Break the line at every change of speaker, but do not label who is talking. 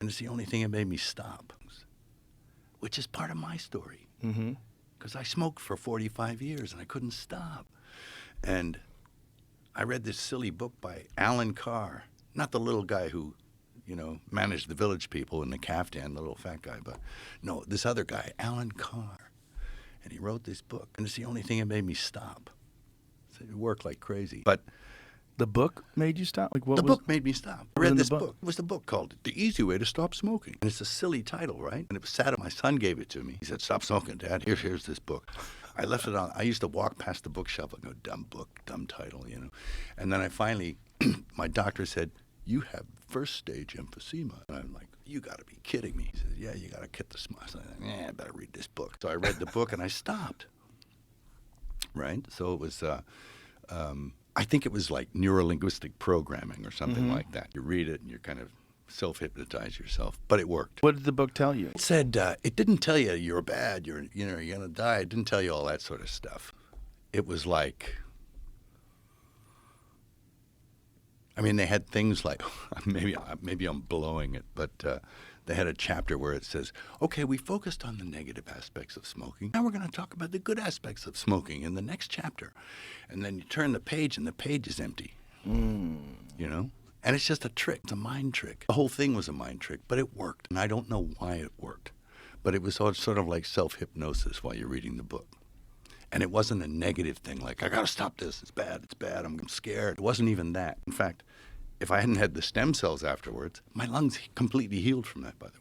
And it's the only thing that made me stop, which is part of my story.
Mm-hmm.
Because I smoked for 45 years and I couldn't stop. And I read this silly book by Alan Carr, not the little guy who, managed the Village People in the caftan, the little fat guy, but no, this other guy, Alan Carr. And he wrote this book, and it's the only thing that made me stop. So it worked like crazy. But
The book made you stop? Like, what
the
was
book made me stop. I
was in
read
the
this
book?
book. It was the book called The Easy Way to Stop Smoking. And it's a silly title, right? And it was sad. My son gave it to me. He said, "Stop smoking, Dad. Here's this book." I left it on. I used to walk past the bookshelf and go, "Dumb book, dumb title," And then I finally, my doctor said, "You have first stage emphysema." And I'm like, "You got to be kidding me." He said, "Yeah, you got to quit the smoke." I said, "Yeah, I better read this book." So I read the book and I stopped. Right? So it was, I think it was like neurolinguistic programming or something
Mhm.
like that. You read it and you kind of self-hypnotize yourself, but it worked.
What did the book tell you?
It said, it didn't tell you you're bad, you're going to die. It didn't tell you all that sort of stuff. It was like, they had things like, maybe I'm blowing it, but they had a chapter where it says, okay, we focused on the negative aspects of smoking. Now we're going to talk about the good aspects of smoking in the next chapter. And then you turn the page and the page is empty, And it's just a trick. It's a mind trick. The whole thing was a mind trick, but it worked. And I don't know why it worked. But it was sort of like self-hypnosis while you're reading the book. And it wasn't a negative thing like, I got to stop this. It's bad. I'm scared. It wasn't even that. In fact, if I hadn't had the stem cells afterwards, my lungs completely healed from that, by the way.